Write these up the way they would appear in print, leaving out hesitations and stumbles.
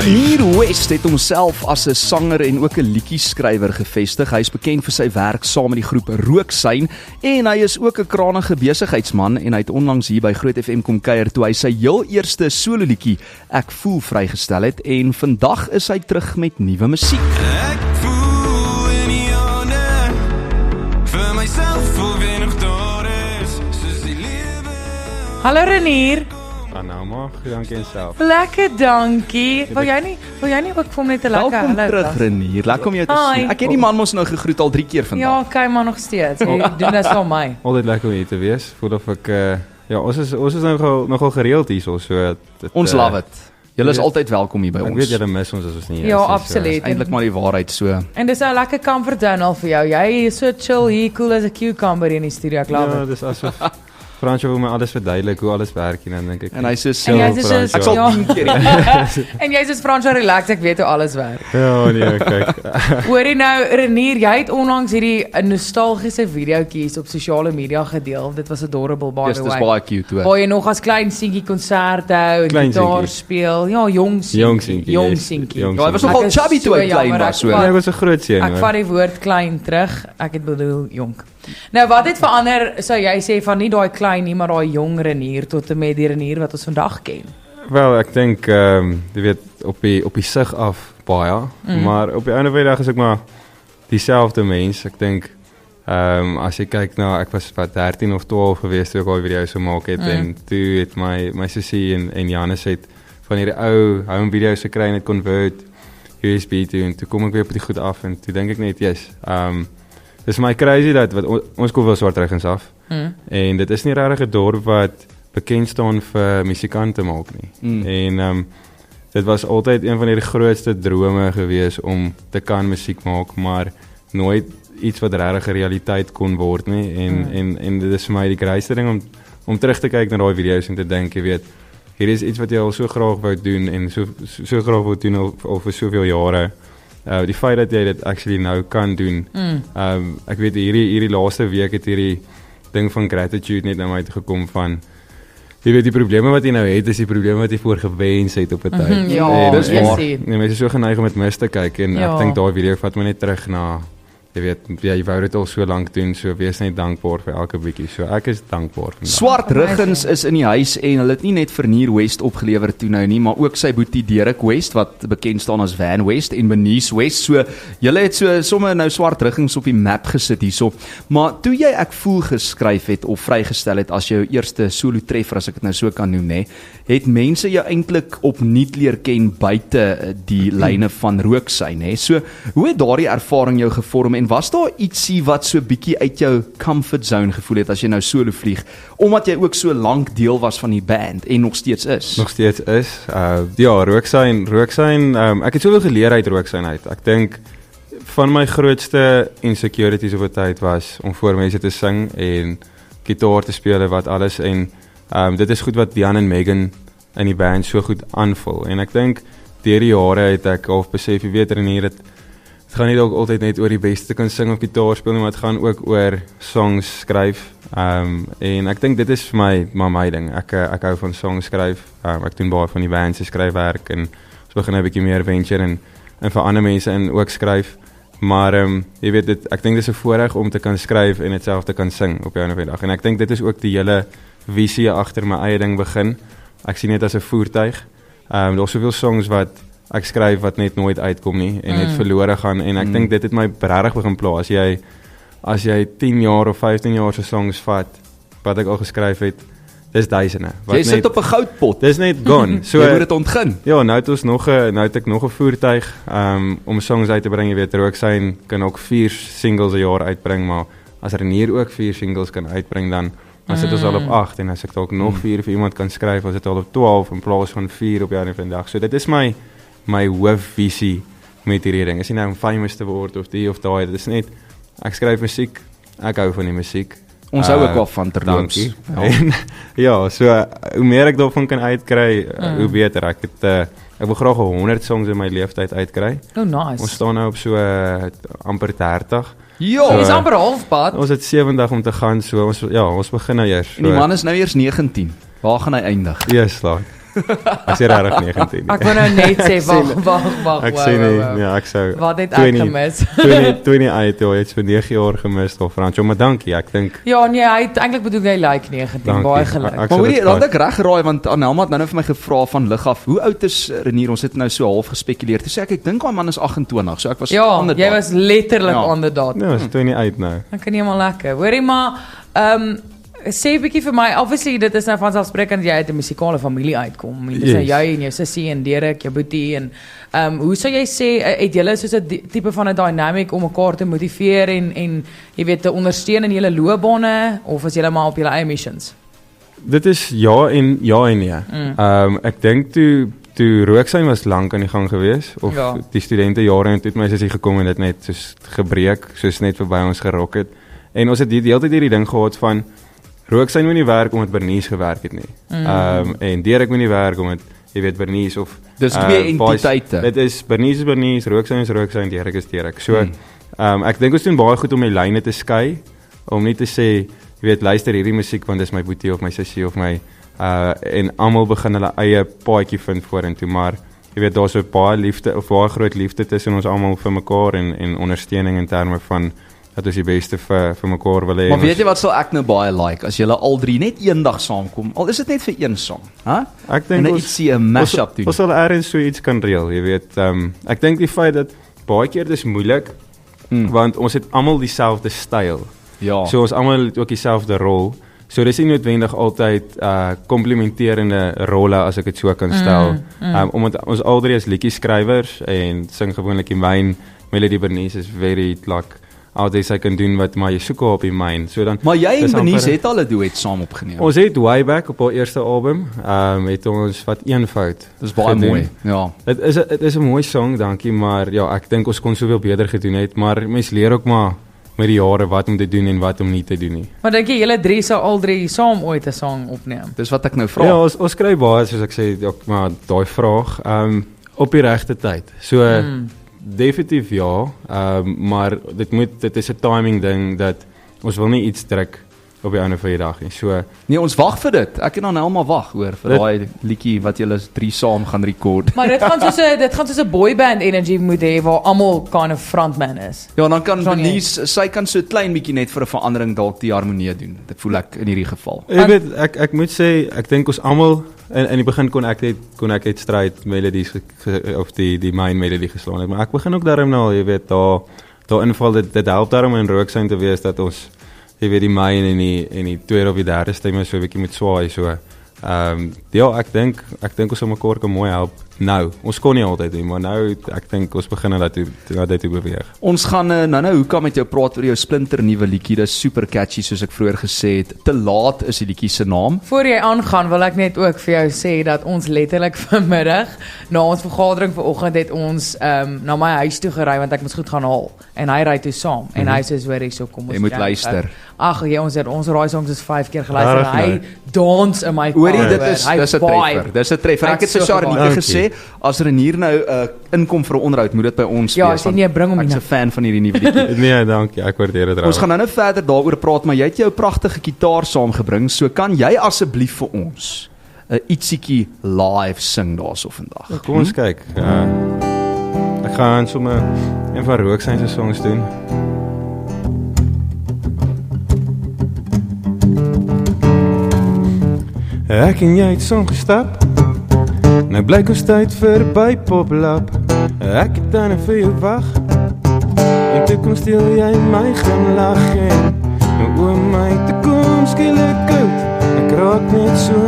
Renier West het homself as 'n sanger en ook 'n liedjieskrywer gevestig. Hy is bekend vir sy werk saam met die groep Rooksyn en hy is ook 'n krangige besigheidsman en hy het onlangs hier by Groot FM kom kuier toe hy sy heel eerste solo liedjie Ek Voel vrygestel het en vandag is hy terug met nuwe musiek. Ek voel in die hande vir myself voel weer nog daar is soos die lewe. Hallo Renier. Nou maar, dankie self. Lekker, dankie. Wil jy nie ook vir hom net 'n lekker Welkom hallo? terug Renier, lekker om jou te Hi. sien. Ek het die man mos nou gegroet al 3 keer vandag. Ja, kyk maar nog steeds. Jy doen dit vir my. Altyd lekker om hier te wees. Voel of ek ja, ons is nogal gereeld hier so. Ons love it. Julle is weet- altyd welkom hier by Ek ons. weet julle mis ons as ons nie hier Ja, is nie, absoluut. Eintlik maar die waarheid so. En dis 'n lekker comfort zone al vir jou. Jy is so chill hier, cool as 'n cucumber in die studio, ek love Ja, it. dis asof Fransjo wil my alles verduidelik hoe alles werk en dan dink ek. En hy sê En jy so, is ek sal ja. 10 keer. En jy's soos Fransjo relax, ek weet hoe alles werk. Ja, nee, kyk. Hoorie nou, Renier, jy het onlangs hierdie nostalgiese videoetjies op sosiale media gedeel. Dit was adorable by Dis the dis way. baie cute hoor. Waar jy nog as klein seentjie konserte hou en Klein gitaar seentjie. speel. Ja, jong seentjie. Jong Jong seentjie, seentjie. jong Ja, hy was Ek nogal is chubby toe so hy klein jammer, was so. ek Nee, ek was 'n groot seun. Ek vat die woord klein terug. Ek het bedoel jonk. Nou wat het verander, sou jy sê, van nie daai klein nie, maar daai jong Renier tot en met die Renier wat ons vandag ken? Wel, ek dink jy weet op die sig af baie, maar op die einde van die dag is ek maar dieselfde mens. Ek dink as jy kyk na ek was wat 13 of 12 gewees toe ek al video's gemaak het en toe het my sussie en Janus het van hierdie ou home video's gekry en dit convert USB toe en toe kom ek weer op die goed af en toe dink ek net yes. Dis my crazy dat wat ons kom wel Swartruggens af. En dit is nie regtig 'n dorp wat bekend staan vir musikante maak nie. En dit was altyd een van die grootste drome gewees om te kan musiek maak, maar nooit iets wat regtig 'n realiteit kon word nie. En dit is vir my die grootste ding om terug te kyk na daai video's en te dink, jy weet, hier is iets wat jy al so graag wou doen en so graag wou doen al vir soveel jare. Die feit dat jy dit actually nou kan doen. Ek weet hierdie laaste week het hierdie ding van gratitude net na my toe gekom van jy weet die probleme wat jy nou het is die probleme wat jy voor gewens het op 'n tyd. Ja, dis waar. Nee, mense is so geneig om dit mis te kyk en Ja. ek dink daai video vat my net terug na jy weet jy wou dit al so lank doen, so wees net dankbaar vir elke bietjie. So ek is dankbaar vandag. Swartruggens is in die huis en hulle het nie net vir Renier West opgelewer toe nou nie, maar ook sy boetie Derek West wat bekend staan as Van West en Bernice West. So julle het so sommer nou Swartruggens op die map gesit hierso. Maar toe jy Ek Voel geskryf het of vrygestel het as jou eerste solo treffer as ek dit nou so kan noem nê, het mense jou eintlik opnuut leer ken buite die lyne van Rooksyn nê. So hoe het daardie ervaring jou gevorm en was daar ietsie wat so bietjie uit jou comfort zone gevoel het as jy nou solo vlieg, omdat jy ook so lank deel was van die band en nog steeds is? Nog steeds is. Ja, Rooksyn, ek het soveel geleer uit Rooksyn uit. Ek dink van my grootste insecurities op 'n tyd was om voor mense te sing en gitaar te speel wat alles en dit is goed wat Jan en Megan in die band so goed aanvul en ek dink deur die jare het ek al besef jy weet Renier dit gaan nie dalk altyd net oor die beste kan sing of gitaar speel nie, maar dit gaan ook oor songs skryf. En ek dink dit is vir my ding. Ek hou van songs skryf. Ek doen baie van die band se skryfwerk en ons begin 'n bietjie meer venture en vir ander mense en ook skryf. Maar jy weet dit ek dink dis 'n voorreg om te kan skryf en dit self te kan sing op 'n ander dag. En ek dink dit is ook die hele visie agter my eie ding begin. Ek sien dit as 'n voertuig. Daar's soveel songs wat ek skryf wat net nooit uitkom nie en net verlore gaan en ek dink dit het my regtig begin pla as jy 10 jaar of 15 jaar se songs vat wat ek al geskryf het, dis duisende. Jy sit op 'n goudpot. Dis net gone. So jy moet dit ontgin. ja, nou het ek nog 'n voertuig om songs uit te bring, jy weet Rooksyn kan ook 4 singles 'n jaar uitbring, maar as Renier ook 4 singles kan uitbring dan sit ons al op 8 en as ek dalk nog 4 vir iemand kan skryf, as dit al op 12 in plaas van 4 op die einde van die dag. So dit is my hoofvisie met hierdie ding. Is nie nou om famous te word of die of daai, dit is net ek skryf musiek, ek hou van die musiek. Ons hou ook wel van terloops. Dankie. En, ja, so hoe meer ek daarvan kan uitkry, hoe beter. Ek wil graag 100 songs in my lewenstyd uitkry. Oh, nice. Ons staan nou op so amper 30. Ja, Dis amper halfpad. Ons het 70 om te gaan, so ons begin nou eers. en die man is nou eers 19. Waar gaan hy eindig? Eers laat. Ek sê regtig 19 nie. Ek wil nou net sê, wag. Ek sê nie, ja, ek sou Wat het ek gemis? 28, jy het vir 9 jaar gemis of Fransjo, maar dankie, ek dink Ja, nee, hy het eintlik bedoel hy like 19, Dankie. baie geluk. Ek Maar sal hoorie, dit dan vat. ek reg geraai want Anelma het nou vir my gevra van lig af. Hoe oud is Renier? Ons het nou so half gespekuleer. Toe sê ek dink daai man is 28, so ek was Ja, on the jy dot. was letterlik Ja. on the dot. Ja, is 28 nou. Dan kan nie helemaal lekker. Hoorie maar, sê 'n bietjie vir my, obviously dit is nou vanselfsprekend jy uit 'n musikale familie uitkom. Dit is nou Yes. jy en jou sussie en Derek, jou boetie en hoe sou jy sê het julle soos 'n tipe van 'n dynamic om mekaar te motiveer en jy weet te ondersteun in julle loopbane of is julle maar op julle eie missions? Dit is ja en nee. Ek dink toe Rooksyn was lank aan die gang gewees of Ja. die studentejare en toe het my sussie gekom en dit net soos gebreek, soos net verby ons gerok het. En ons het die hele tyd hierdie ding gehad van Rooksyn moet nie werk omdat Bernice gewerk het nie. En Derek moet nie werk omdat jy weet Bernice of Dis twee entiteite. Dit is Bernice, Rooksyn is Rooksyn, Derek is Derek. So ek dink ons doen baie goed om die lyne te skei, om nie te sê jy weet luister hierdie musiek want dis my boetie of my sussie of my en almal begin hulle eie paadjie vind vorentoe, maar jy weet daar's 'n baie liefde of baie groot liefde tussen ons almal vir mekaar en ondersteuning in terme van dat ons die beste vir mekaar wil hê. Maar weet jy wat sal ek nou baie like as julle al drie net eendag saamkom? Al is dit net vir een song, hè? Ek dink En ons ietsie 'n mashup doen. Ons sal ergens so iets kan reël, jy weet. Ek dink die feit dat baie keer dis moeilik want ons het almal dieselfde styl. Ja. So ons almal het ook dieselfde rol. So dis nie noodwendig altyd komplementerende rolle as ek dit so kan stel. Omdat ons al drie is liedjieskrywers en sing gewoonlik die myn. Melody Bernice is very like altyd sy kan doen wat maar jy soek haar op die myn. So dan Maar jy en dis Bernice amper- het al 'n duet saam opgeneem. Ons het way back op haar eerste album, het ons wat een fout. Dis baie gedoen. mooi. Ja. Dit is 'n mooi song, dankie, maar ja, ek dink ons kon soveel beter gedoen het, maar mens leer ook maar met die jare wat om te doen en wat om nie te doen nie. Maar dink jy julle drie sou al drie saam ooit 'n song opneem? Dis wat ek nou vra. Ja, ons kry baie soos ek sê, ook maar daai vraag op die regte tyd. So definitief ja, maar dit is 'n timing ding dat ons wil nie iets druk op die einde van die dag nie. So Nee, ons wag vir dit. Ek en Anelma wag hoor vir Dit- daai liedjie wat julle drie saam gaan rekord. Maar dit gaan soos 'n boyband energy moet hê waar almal kind of frontman is. Ja, dan kan Verstaan jy? Bernice, sy kan so 'n klein bietjie net vir 'n verandering dalk die harmonie doen. Dit voel ek in hierdie geval. jy weet, ek moet sê, ek dink ons almal in die begin kon ek net stryd melodies of die myn melodie geslaan het, maar ek begin ook daarom nou, jy weet, daar inval dit help daarom in Rooksyn te wees dat ons jy weet die myn en die tweede of die derde stemme so 'n bietjie moet swaai so. Ja, ek dink ons sal mekaar kan mooi help. Nou, ons kon nie altyd nie, maar nou ek dink ons begin na dit toe beweeg. Ons gaan nou hoekom met jou praat oor jou splinter nuwe liedjie. Dis super catchy soos ek vroeër gesê het. Te laat is die liedjie se naam. Voor jy aangaan wil ek net ook vir jou sê dat ons letterlik vanmiddag na ons vergadering vanoggend het ons na my huis toe gery want ek moes goed gaan haal en hy ry toe saam en hy sê hoor hierso kom ons Jy moet kyk. luister. Ag jy ons raai songs is 5 keer geluister. Reg, Hy dans in my Hoorie, car, dit hoor. is Hy dis 'n vibe. treffer. Dis 'n treffer. Ek het vir so Sharnike gewaar. gesê as Renier nou inkom vir 'n onderhoud, moet dit by ons Ja, wees. as jy nie bring hom Ek's nie. 'n fan van hierdie nuwe liedjie. Nee, dankie. Ek waardeer dit. Ons gaan nou verder daaroor praat, maar jy het jou pragtige gitaar saamgebring. So kan jy asseblief vir ons 'n ietsiekie live sing daarso vandag. Kom ons kyk. Ek gaan sommer een van Rooksyn se songs doen. Ek en jy het saam gestap. Nou blyk ons tyd verby Poplap. Ek het dan vir jou wag. En toe kom stil jy my glimlag en nou oor my toekoms skielik koud. Ek raak net so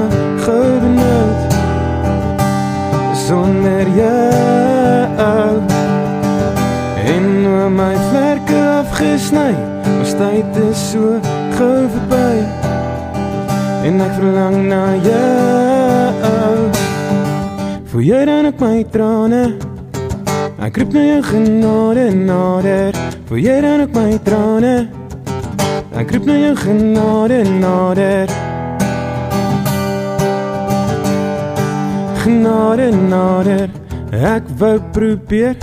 gou benoud. Sonder jou en oor my vlerke afgesny. Ons tyd is so gou verby. En ek verlang na jou. Voel jy dan ook my trane? Ek roep na jou genade nader. Voel jy dan ook my trane? Ek roep na jou genade nader. Genade nader. Ek wou probeer,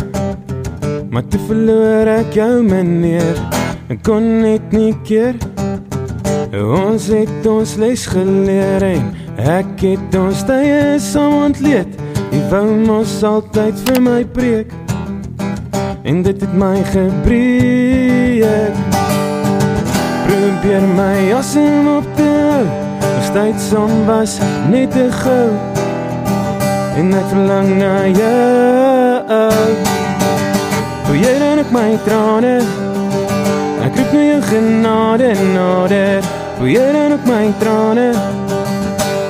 maar toe verloor ek jou meneer. Ek kon net nie keer. Ons het ons les geleer en Ek het ons tye saam ontleed, die wou mos altyd vir my breek, en dit het my gebreek. Probeer my asem op te hou, ons tyd saam was net te gou, en ek verlang na jou. Voel jy dan ook my trane, ek roep na jou genade nader. Voel jy dan ook my trane,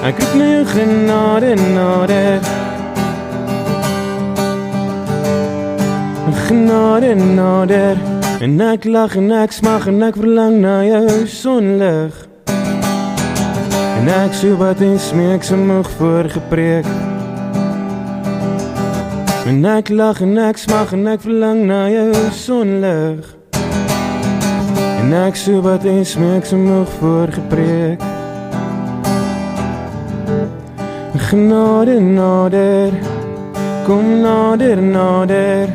ek roep na jou genade nader. Genade nader, en ek lag en ek smag en ek verlang na jou sonlig. En ek soebat en smeek so moeg voorgepreek. En ek lag en ek smag en ek verlang na jou sonlig. En ek soebat en smeek so moeg voorgepreek. Genade nader, kom nader nader.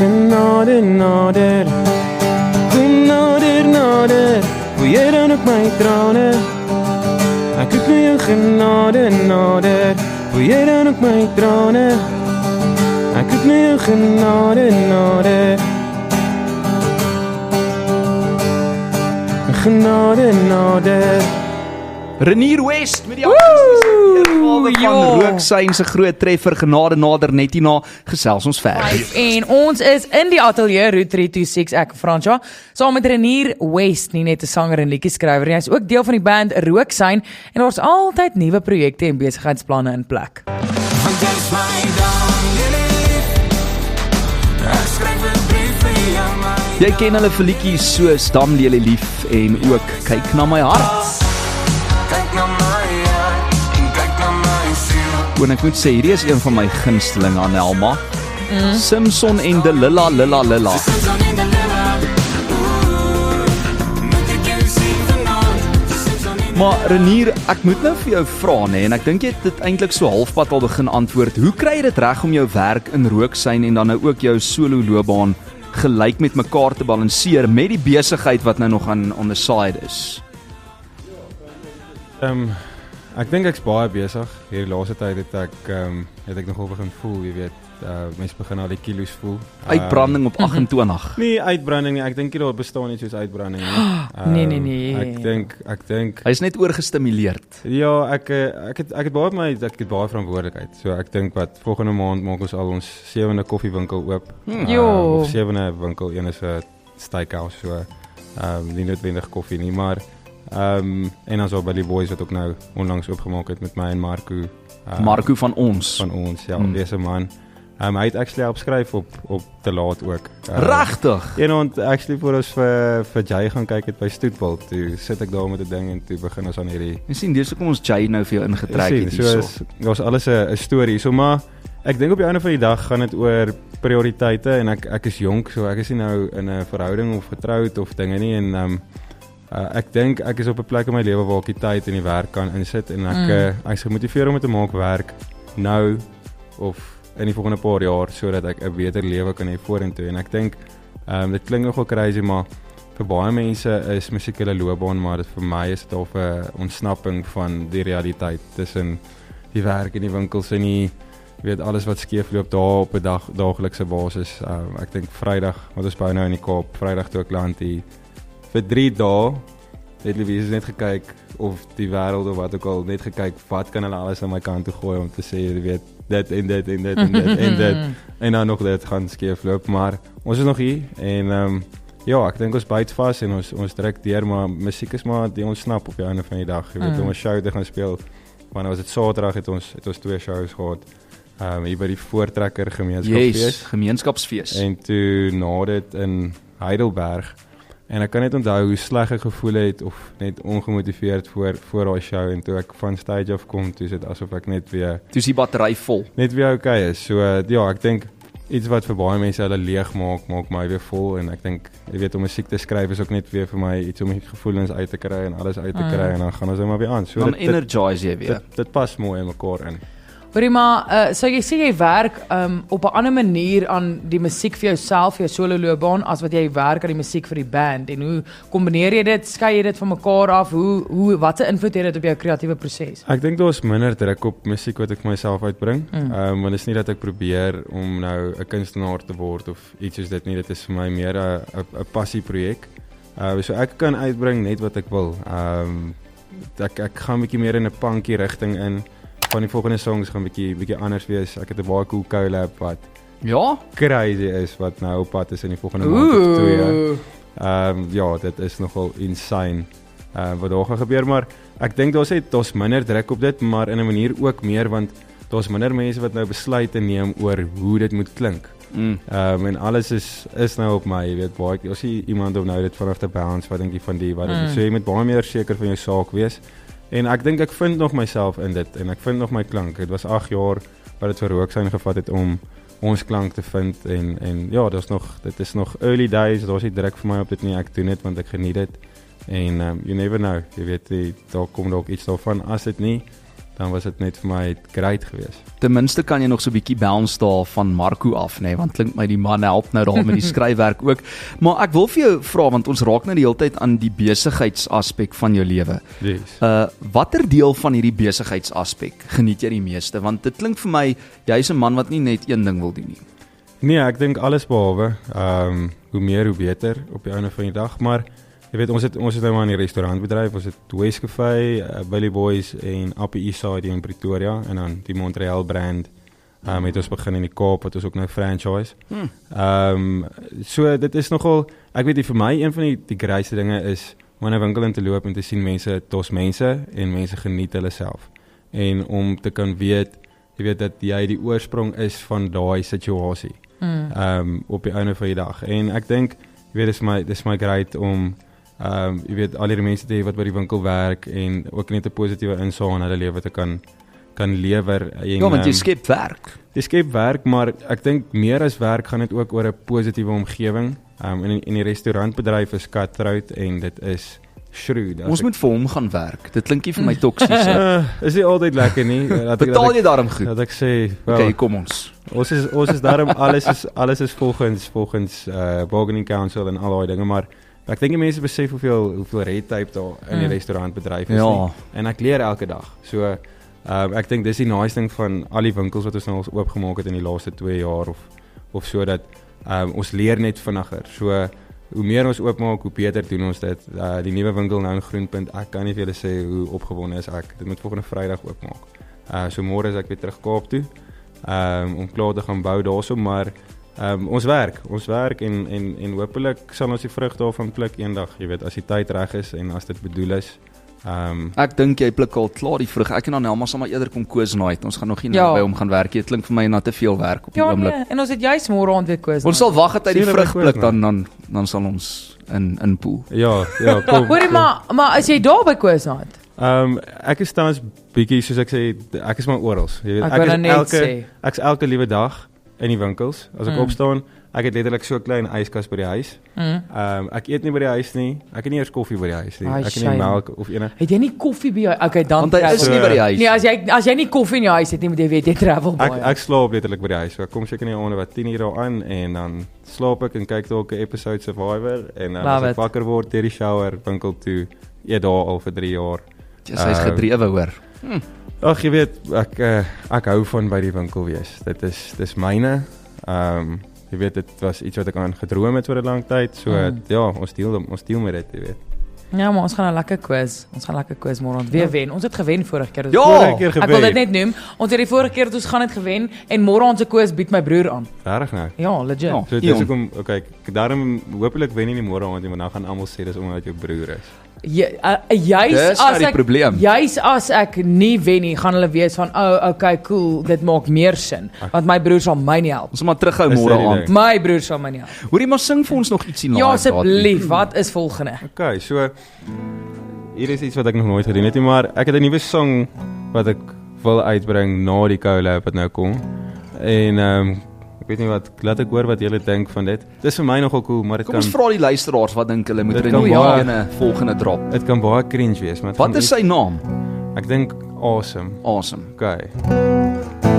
Genade nader, kom nader nader. Voel jy dan ook my trane, ek roep na jou genade nader. Voel jy dan ook my trane, ek roep na jou genade nader. Genade nader. Renier West met die akoestiese van Rooksyn se groot treffer Genade nader net hierna gesels ons verder. En ons is in die ateljee Route 326 ek Fransja saam met Renier West, nie net 'n sanger en liedjie-skrywer nie, hy is ook deel van die band Rooksyn en daar's altyd nuwe projekte en besigheidsplanne in plek. Want jy is my dan, lief. Ek skryf 'n brief vir jou, my Jy ken hulle vir liedjies so Stam Lele Lief en ook Kyk na my hart. kyk na my hart, kyk na my siel. En ek moet sê, hierdie is een van my gunstelinge aan Elma. Simpson en de Lilla Lilla Lilla. Simpson in the lila. Moet ek jou sien vanaand? Simpson in the Maar Renier, ek moet nou vir jou vra nê, en ek dink jy het dit eintlik so halfpad al begin antwoord. Hoe kry jy dit reg om jou werk in Rooksyn en dan nou ook jou solo loopbaan gelyk met mekaar te balanseer met die besigheid wat nou nog on the side is? Ek dink ek's baie besig. Hierdie laaste tyd het ek nogal begin voel, jy weet, mense begin al die kilos voel. Uitbranding op 28. Nie uitbranding nie, ek dink nie daar bestaan iets soos uitbranding nie. Nee. Ek dink Hy's net oorgestimuleerd. ja, ek het baie verantwoordelikheid. So ek dink wat volgende maand maak ons al ons 7de koffiewinkel oop. Jo. Of 7de winkel, een is 'n steakhouse, so nie noodwendig koffie nie, maar en dan so by die boys wat ook nou onlangs oopgemaak het met my en Marco. Marco van ons. Van ons, ja, deze man. Hy het actually help skryf op Te Laat ook. Regtig? Eenond actually voor ons vir Jay gaan kyk het by Stoetbal. Toe sit ek daar met 'n ding en toe begin ons aan hierdie. Jy sien, dis hoekom ons Jay nou vir jou ingetrek het So hierso. daar's alles 'n storie. So maar ek dink op die einde van die dag gaan dit oor prioriteite en ek is jonk, so ek is nie nou in 'n verhouding of getroud of dinge nie en ek dink ek is op 'n plek in my lewe waar ek die tyd en die werk kan insit en ek is gemotiveer om dit te maak werk nou of in die volgende paar jaar sodat ek 'n beter lewe kan hê vorentoe en ek dink dit klink nogal crazy maar vir baie mense is musiek hulle loopbaan maar dit vir my is dit half 'n ontsnapping van die realiteit tussen die werk en die winkels en die weet alles wat skeef loop daar op 'n daaglikse basis. Ek dink Vrydag wat ons bou nou in die Kaap, Vrydag toe ek land hier vir 3 dae het Louise net gekyk of die wêreld of wat ook al net gekyk wat kan hulle alles aan my kant toe gooi om te sê jy weet dit en dit en dit en dit en dit en dan nog dit gaan skeefloop maar ons is nog hier en ja ek dink ons byt vas en ons druk deur maar musiek is maar die ontsnap op die einde van die dag jy weet om 'n show te gaan speel want was dit Saterdag het ons 2 shows gehad hier by die Voortrekker gemeenskapsfees Yes, gemeenskapsfees. en toe na dit in Heidelberg. En ek kan net onthou hoe sleg ek gevoel het of net ongemotiveerd voor daai show en toe ek van stage af kom, toe is dit asof ek net weer Toe is die battery vol. okay is. So ja, ek dink iets wat vir baie mense hulle leeg maak my weer vol en ek dink jy weet om musiek te skryf is ook net weer vir my iets om my gevoelens uit te kry en alles uit te kry en dan gaan ons net maar weer aan. So Dan energize jy weer. dit pas mooi in mekaar in. Hoorie maar, so jy sê jy werk op 'n ander manier aan die musiek vir jouself, jou solo loopbaan, as wat jy werk aan die musiek vir die band. En hoe kombineer jy dit? Skei jy dit van mekaar af? Wat 'n invloed het dit op jou kreatiewe proses? Ek dink daar's minder druk op musiek wat ek myself uitbring. Want dit is nie dat ek probeer om nou 'n kunstenaar te word of iets soos dit nie. Dit is vir my meer 'n passieprojek. So ek kan uitbring net wat ek wil. Ek gaan 'n bietjie meer in 'n punky rigting in. Van die volgende songs gaan bietjie anders wees. Ek het 'n baie cool collab wat crazy is wat nou op pad is in die volgende maand of 2. Ja, dit is nogal insane wat daar gaan gebeur, maar ek dink daar's minder druk op dit, maar in 'n manier ook meer want daar's minder mense wat nou besluite neem oor hoe dit moet klink. En alles is nou op my, jy weet, baie ek sien iemand op nou dit vanaf te bounce, wat dink jy van die wat dit so jy moet baie meer seker van jou saak wees. En ek dink ek vind nog myself in dit en ek vind nog my klank. Dit was 8 jaar wat dit vir Rooksyn gevat het om ons klank te vind en ja, dit is nog early days, daar's nie druk vir my op dit nie, ek doen dit want ek geniet dit. En you never know, jy weet, daar kom dalk iets daarvan, as dit nie, dan was dit net vir my great geweest. Ten minste kan jy nog so 'n bietjie bounce daar van Marco af, nê, want klink my die man help nou daar met die skryfwerk ook. Maar ek wil vir jou vra, want ons raak nou die hele tyd aan die besigheidsaspek van jou lewe. Yes. Watter deel van hierdie besigheidsaspek geniet jy die meeste? Want dit klink vir my jy's 'n man wat nie net een ding wil doen nie. Nee, ek dink alles behalwe. Hoe meer hoe beter op die einde van die dag, maar jy weet, ons het nou maar in die restaurantbedryf, ons het West Cafe, Billy Boys en Upper East Side in Pretoria en dan die Montreal brand het ons begin in die Kaap, wat ons ook nou franchise. So dit is nogal, ek weet nie, vir my een van die grootste dinge is om in 'n winkel in te loop en te sien mense, tos mense en mense geniet hulle self. En om te kan weet, jy weet dat jy die oorsprong is van daai situasie. Op die einde van die dag. En ek dink, jy weet, dis my great om jy weet, al die mense te hê wat by die winkel werk en ook net 'n positiewe insaag in hulle lewe te kan lewer. En, Ja, want jy skep werk. Jy skep werk, maar ek dink meer as werk gaan dit ook oor 'n positiewe omgewing. In die restaurantbedryf is cutthroat en dit is shrewd. Ons moet vir hom gaan werk. Dit klink nie vir my toksies. Is nie altyd lekker nie. Betaal jy daarom goed? Dat ek sê, Okay, kom ons. Ons is daarom alles is volgens bargaining council en al daai dinge, maar ek dink die mense besef hoeveel red tape daar in die restaurantbedryf is nie. En ek leer elke dag. So ek dink dis die nice ding van al die winkels wat ons nou oopgemaak het in die laaste 2 jaar of so, dat ons leer net vinniger. So hoe meer ons oopmaak, hoe beter doen ons dit. Die nuwe winkel nou in Groenpunt, ek kan nie vir julle sê hoe opgewonde is ek. Dit moet volgende Vrydag oopmaak. So môre is ek weer terug Kaap toe om klaar te gaan bou daarso, maar ons werk en hopelik sal ons die vrug daarvan pluk eendag, jy weet, as die tyd reg is en as dit bedoel is. Ek dink jy pluk al klaar die vrug. Ek en Anelma sal maar eerder kom koos night. Ons gaan nog nie by hom gaan werk. Dit klink vir my na te veel werk op die oomblik. Ja, en ons het juis môre aand weer koos. Ons sal wag dat hy die vrug pluk, dan sal ons inpoel. Ja, kom. Hoorie, maar as jy daar by koos night? Ek is tans bietjie, soos ek sê, ek is maar oral. Jy weet, ek is elke liewe dag in die winkels. As ek opstaan, ek het letterlik so 'n klein yskas by die huis. Ek eet nie by die huis nie. Ek het nie eers koffie by die huis nie. Ek het nie melk of enige. Het jy nie koffie by jou? Okay, dan want hy is nie by die huis. Nee, as jy nie koffie in jou huis het nie, moet jy weet jy travel baie. Ek slaap letterlik by die huis. So ek kom seker nie onder wat 10 uur aan en dan slaap ek en kyk dalk 'n episode Survivor en dan as ek wakker word, deur die shower, winkel toe, eet daar al vir 3 jaar. Hy's gedrewe hoor. Ag, jy weet, ek hou van by die winkel wees. Dis myne. Jy weet, dit was iets wat ek aan gedroom het vir 'n lang tyd. So ja, ons deel met dit, jy weet. Ja, maar ons gaan 'n lekker quiz môre. Weer wen. Ons het gewen vorige keer. Vorige keer gewen. Ek wil dit net noem. Ons het die vorige keer dat ons gaan het gewen en môre ons se quiz bied my broer aan. Regtig nou? Ja, legit. Ja, so dis hoekom, okay, daarom hopelik wen nie môre aand nie, maar nou gaan almal sê dis omdat jou broer is. Juis as ek nie wen nie, gaan hulle weet van okay, cool, dit maak meer sin, want my broer sal my nie help. Ons moet maar terughou môre aand. My broer sal my nie help. Hoorie, maar sing vir ons nog ietsie na. Ja, asseblief, wat is volgende? Okay, so hier is iets wat ek nog nooit gedoen het nie, maar ek het 'n nuwe song wat ek wil uitbring na die collab wat nou kom. En ek weet nie laat ek hoor wat julle dink van dit. Dis vir my nogal cool, maar dit kan... Kom ons vra die luisteraars wat dink hulle moet er in volgende drop. Dit kan baie cringe wees, maar... Wat is sy naam? Ek dink Awesome. Awesome. Okay.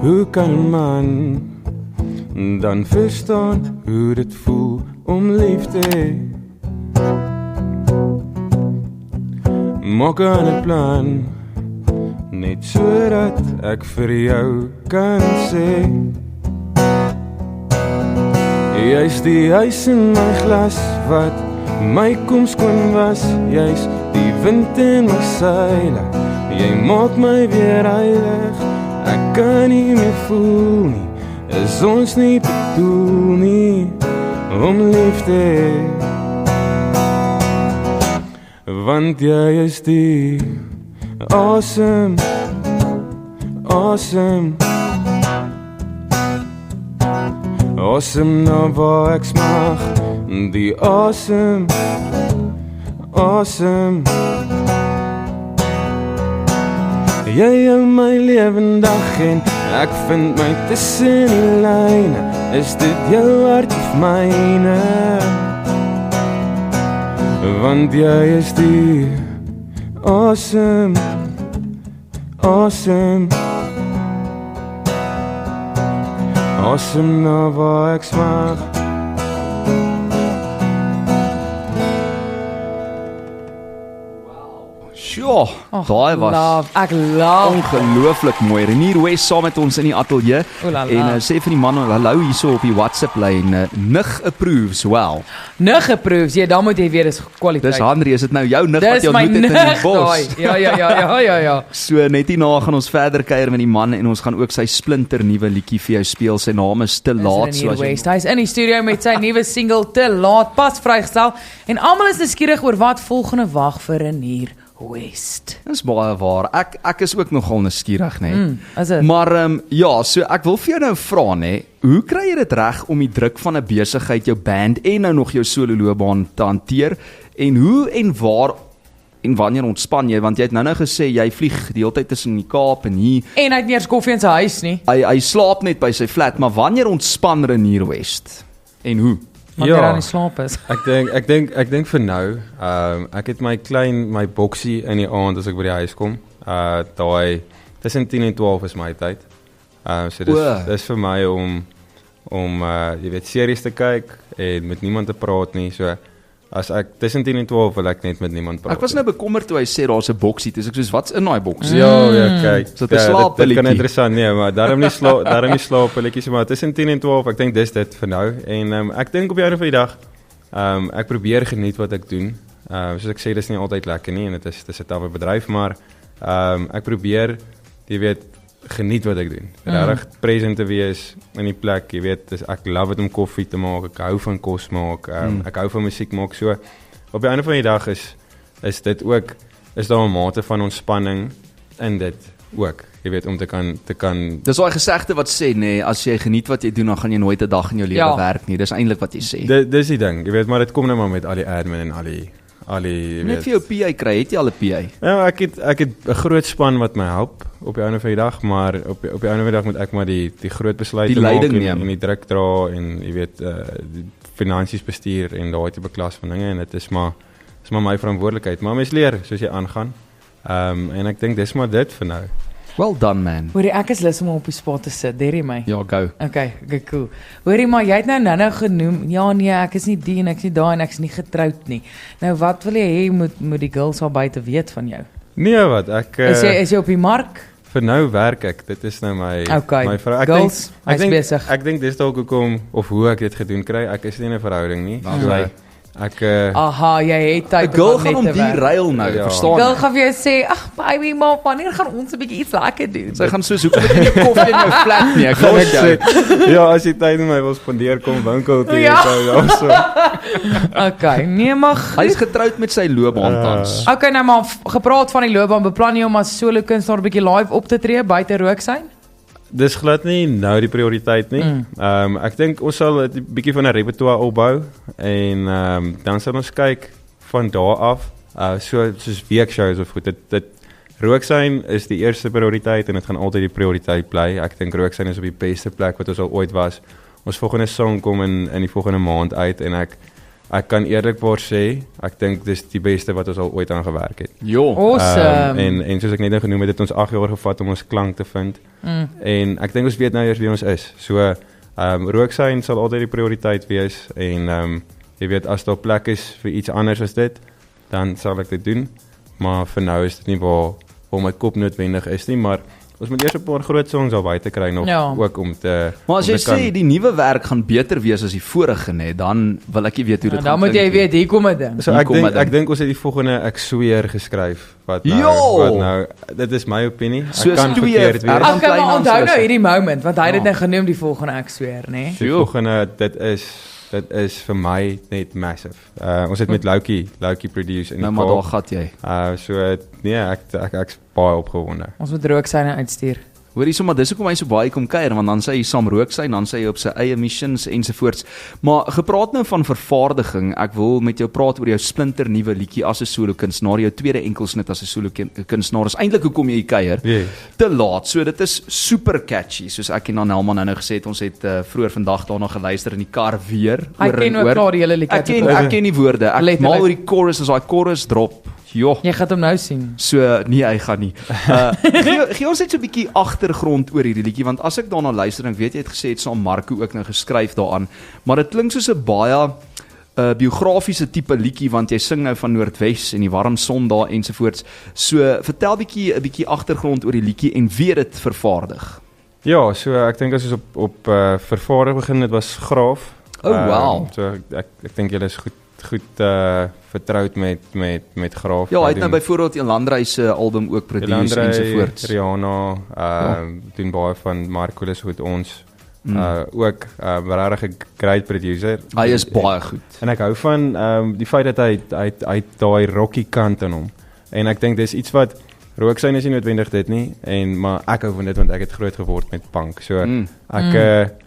hoe kan 'n man dan verstaan hoe dit voel om lief te hê? Maak 'n plan, net sodat ek vir jou kan sê, jy's die ys in my glas wat my kom skoon was, jy's die wind in my seile, jy maak my weer heilig, ek kan nie meer voel nie, is ons nie bedoel nie, om lief te hê, want jy is die awesome, awesome, awesome na waar ek smag, die awesome, awesome. Jy hou my lewendig en ek vind my tussen die lyne, is dit jou hart of myne? Want jy is die awesome, awesome, awesome na waar ek smag. Sjoe, daai was Ek love. ongelooflik mooi. Renier West saam met ons in die ateljee O la la. en sê vir die man hallo hierso op die WhatsApp lyn, nig approves well. Nig approves, ja, dan moet jy weer dis kwaliteit. Dis Henry, is dit nou jou nig wat Dis jy my ontmoet het in nig die bos? daai. Ja. So net hierna gaan ons verder kuier met die man en ons gaan ook sy splinter nuwe liedjie vir jou speel. Sy naam is Te Laat, Dis so Renier as jy West. Hy is in die studio met sy nuwe single Te Laat, pas vrygestel en almal is nuuskierig oor wat volgende wag vir Renier West. Dis baie waar. Ek is ook nogal nuuskierig, nê. Is dit? Maar ja, so ek wil vir jou nou vra, nê, hoe kry jy dit reg om die druk van 'n besigheid, jou band en nou nog jou solo loopbaan te hanteer? En hoe en waar en wanneer ontspan jy? Want jy het nou gesê jy vlieg die hele tyd tussen die Kaap en hier. En hy het nie eers koffie in sy huis nie. Hy slaap net by sy flat, maar wanneer ontspan Renier West? En hoe? Want hy Ja. aan die slaap is. Ek dink vir nou, ek het my boksie in die aand as ek by die huis kom. Daai tussen 10 en 12 is my tyd. So dis vir my om jy weet series te kyk en met niemand te praat nie. So as ek tussen 10 en 12 wil ek net met niemand praat. Ek was nou bekommerd toe hy sê daar's 'n boksie, dis ek soos wat's in daai boksie? Ja, kyk. So dit slaapelletjie. Dit kan interessant nee, maar daarom nie slaapelletjies, maar tussen 10 en 12, ek dink dis dit vir nou. En ek dink op die einde van die dag, ek probeer geniet wat ek doen. Soos ek sê, dis nie altyd lekker nie en dis 'n tawwe bedryf, maar ek probeer, jy weet, geniet wat ek doen. Regtig present te wees in die plek, jy weet, ek love dit om koffie te maak, ek hou van kos maak, ek hou van musiek maak, so op die einde van die dag is dit ook, is daar 'n mate van ontspanning in dit ook, jy weet, om te kan Dis daai gesegde wat sê nê, as jy geniet wat jy doen, dan gaan jy nooit 'n dag in jou lewe werk nie. Dis eintlik wat jy sê. dis die ding, jy weet, maar dit kom nou maar met al die admin en al die jy Net weet. vir jou PA kry, het jy al 'n PA? Ja, ek het 'n groot span wat my help op die einde van die dag, maar op die einde van die dag moet ek maar die groot besluite Die maak leiding en, neem. en die druk dra en jy weet die finansies bestuur en daai tipe klas van dinge en dit is maar my verantwoordelikheid, maar mens leer soos jy aangaan. En ek dink dis maar dit vir nou. Well done man. Hoorie, ek is lus om op die spot te sit, derry my. Ja, go. Okay, cool. Hoorie, maar jy het nou genoem, ja nee, ek is nie die en ek is nie daai en ek is nie getroud nie. Nou wat wil jy hê moet die girls al buite weet van jou? Nee, wat ek Is jy op die mark? vir nou werk ek. Dit is nou my Okay. vrou. Girls, hy's besig. Ek dink dis dalk hoekom of hoe ek dit gedoen kry. Ek is nie in 'n verhouding nie. Okay. Ek Aha, jy het 'n tyd girl om gaan om net te die werk. rail nou, Ja. verstaan Girl jy? gaan vir jou sê, ag baby, maar wanneer gaan ons 'n bietjie iets lekker doen? Sy gaan soos hoekom het jy nie koffie in jou flat nie? Ek gaan glo ek jou. sê, ja, as jy tyd met my wil spandeer, kom winkel toe. Ja. So. Okay, nee maar Hy's getroud met sy loopbaan tans. Okay, nou maar gepraat van die loopbaan, beplan jy om as solo kunstenaar 'n bietjie live op te tree buite Rooksyn? Dis glad nie nou die prioriteit nie. Ek dink ons sal 'n bietjie van 'n repertoire opbou en dan sal ons kyk van daar af, soos weekshows of goed. Dit Rooksyn is die eerste prioriteit en dit gaan altyd die prioriteit bly. Ek dink Rooksyn is op die beste plek wat ons al ooit was. Ons volgende song kom in die volgende maand uit en ek ek kan eerlikwaar sê, ek dink dis die beste wat ons al ooit aan gewerk het. Jo. Awesome. En soos ek net nou genoem het, het ons 8 jaar gevat om ons klank te vind. En ek dink ons weet nou eers wie ons is. So, rooksign sal altyd die prioriteit wees en jy weet, as daar plek is vir iets anders as dit, dan sal ek dit doen. Maar vir nou is dit nie waar my kop noodwendig is nie, maar ons moet eers 'n paar groot songs al buite kry nog, ook om te... Maar as jy sê die nuwe werk gaan beter wees as die vorige, nee, dan wil ek nie weet hoe dit gaan dan moet jy weet, hier kom 'n ding. So ek dink ons het die volgende Ek Sweer geskryf, wat nou, dit is my opinie, ek kan verkeerd wees. Okay, maar onthou nou hierdie moment, want hy het dit nou genoem die volgende Ek Sweer, né? Die volgende, dit is vir my net massive. Ons het met Loukie produce in die maar daar gat jy. So nee, ek's baie opgewonde. Ons moet rooksyne uitstuur. Hoorie sommer, dis hoekom hy so baie kom kuier, want dan sê hy saam rook sy, dan sê hy op sy eie missions ensovoorts. Maar gepraat nou van vervaardiging, ek wil met jou praat oor jou splinter nuwe liedjie as 'n solo kunstenaar, jou tweede enkelsnit as 'n solo kunstenaar. Is eintlik hoekom jy kuier. Yes. Te laat. So dit is super catchy, soos ek en Anelma nou gesê het, ons het vroeër vandag daarna geluister in die kar weer. Ek ken ook klaar die hele liedjie. Ek ken die woorde. Ek maal oor die chorus, as daai chorus drop. Jo. Jy gaan hom nou sien. So nee, hy gaan nie. Gee ons net so 'n bietjie agtergrond oor hierdie liedjie, want as ek daarna luister, dan weet jy het gesê het saam Marco ook nou geskryf daaraan, maar dit klink soos 'n baie biografiese tipe liedjie, want jy sing nou van Noordwes en die warm son daar ensovoorts. So vertel 'n bietjie agtergrond oor die liedjie en wie het dit vervaardig. Ja, so ek dink as ons op vervaardig begin, dit was Graaf. Oh wow. So ek dink julle is goed vertroud met Graaf. Ja, hy het nou byvoorbeeld Elandrey se album ook produce ensovoorts. Rihanna, doen baie van Marculus met ons. Ook regtig 'n great producer. Hy is baie goed. En ek hou van die feit dat hy daai rocky kant in hom. En ek dink dis iets wat rooksign is nie noodwendig dit nie, maar ek hou van dit want ek het groot geword met punk. So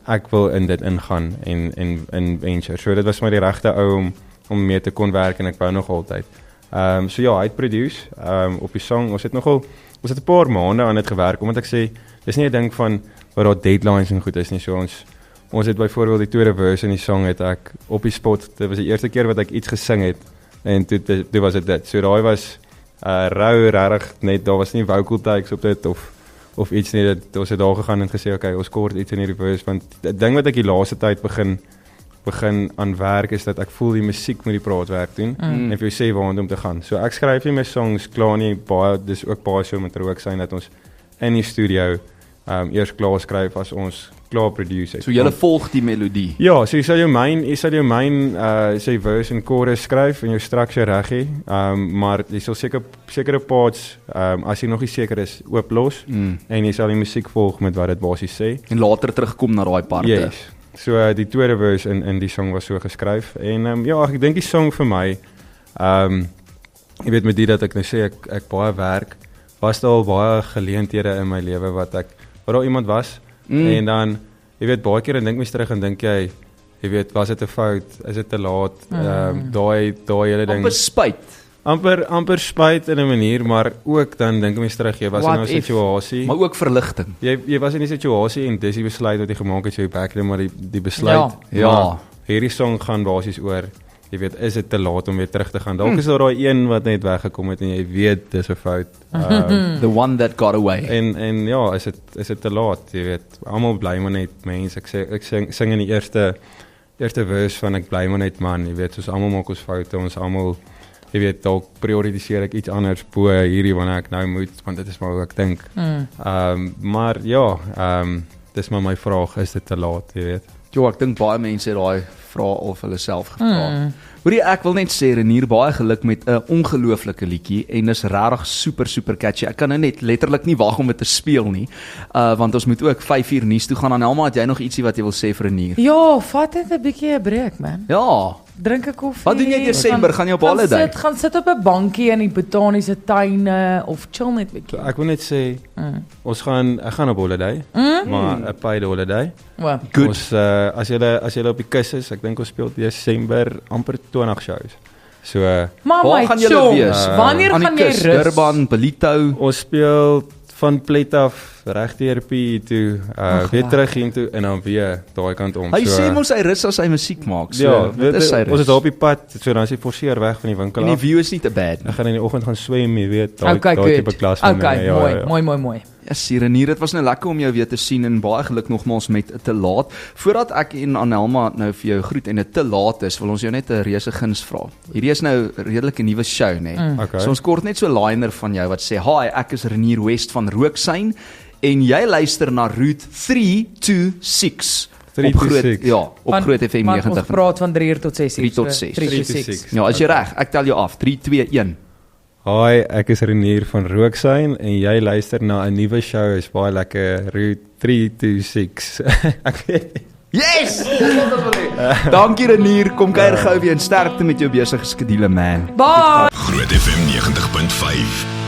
ek wil in dit ingaan en venture. So dit was maar die regte ou om mee te kon werk en ek wou nog altyd. So ja, hy het produce op die song. Ons het 'n paar maande aan dit gewerk, omdat ek sê, dis nie 'n ding van waar daar deadlines en goed is nie. So ons het byvoorbeeld die tweede verse in die song het ek op die spot, dit was die eerste keer wat ek iets gesing het en toe was dit. So daai was rou regtig net, daar was nie vocal takes op dit of iets nie. Ons het daar gegaan en gesê okay, ons kort iets in hierdie verse, want die ding wat ek die laaste tyd begin aan werk is dat ek voel die musiek moet die praatwerk doen en vir jou sê waar om te gaan. So ek skryf nie my songs klaar nie, dis ook baie so met rooksign dat ons in die studio eers klaar skryf as ons klaar produce het. So jy volg die melodie. Ja, so jy sal jou main sy verse en chorus skryf en jou structure reg hê, maar jy sal sekere parts as jy nog nie seker is, ooplos en jy sal die musiek volg met wat dit basies sê en later terugkom na daai parte. Yes. So die tweede verse in die song was so geskryf en ja, ek dink die song vir my jy weet met dit dat ek nou sê ek baie werk, was daar al baie geleenthede in my lewe wat daar iemand was en dan jy weet baie keer en dink mens terug en dink jy weet was dit 'n fout, is dit te laat, daai hele ding amper spyt in 'n manier, maar ook dan dink mens terug jy was in 'n situasie, maar ook verligting. Jy was in die situasie en dis die besluit wat jy gemaak het, so jy back maar die besluit. Ja. Hierdie song gaan basies oor jy weet, is dit te laat om weer terug te gaan? Dalk is daar daai een wat net weggekom het en jy weet dis 'n fout. The one that got away. En ja, is dit te laat? Jy weet, almal bly maar net mense. Ek sing in die eerste verse van ek bly maar net man. Jy weet, soos almal maak ons foute, ons almal jy weet, dalk prioritiseer ek iets anders bo hierdie wanneer ek nou moet, want dit is maar hoe ek dink. Maar ja, dis maar my vraag, is dit te laat, jy weet? Jo, ek dink baie mense het daai vrae of hulle self gevra. Hoorie, ek wil net sê Renier, baie geluk met 'n ongelooflike liedjie en dis regtig super catchy. Ek kan nou net letterlik nie wag om dit te speel nie. Want ons moet ook 5:00 nuus toe gaan. Anelma, het jy nog ietsie wat jy wil sê vir Renier? Ja, vat net 'n bietjie 'n breek, man. Ja. Drink 'n koffie. Wat doen jy in Desember? Gaan jy op holiday? Gaan sit op 'n bankie in die botaniese tuine of chill net bietjie. Ek wil net sê ek gaan op holiday, maar 'n paid holiday. Good. Ons as jy op die kus is, ek dink ons speel Desember amper 20 shows. So waar gaan julle wees? Wanneer gaan jy rus? Durban, Ballito. Ons speel van Plet af reg deur P toe, weer terug hiertoe en dan weer daai kant om. Hy sê mos hy rus as hy musiek maak. So, ja, dit is sy rus. ons is daar op die pad, so dan is hy forceer weg van die winkel En die af. view is nie te bad nie. Ek gaan in die oggend gaan swem, jy weet, daai Okay, tipe good. klas van Okay, dinge, mooi. Ja, Renier, dit was nou lekker om jou weer te sien en baie geluk nogmaals met Te Laat. Voordat ek en Anelma nou vir jou groet en dit te laat is, wil ons jou net 'n reuse guns vra. Hierdie is nou redelik 'n nuwe show, né? Okay. So ons kort net so 'n liner van jou wat sê: "Hi, ek is Renier West van Rooksyn en jy luister na Route 326." 3 op to Groot, 6. ja, op Groot FM Want 90. ons praat van 3 uur tot 6 uur. 3 tot 6. 3 tot 3 to 6. 6. Ja, as jy reg, ek tel jou af. 3 2 1. Hi, ek is Renier van Rooksyn en jy luister na 'n nuwe show, is baie lekker, Route 326. Ek weet nie. Yes! Dankie Renier, kom kuier gou weer en sterkte met jou besige skedule, man. Bye. Groot FM 90.5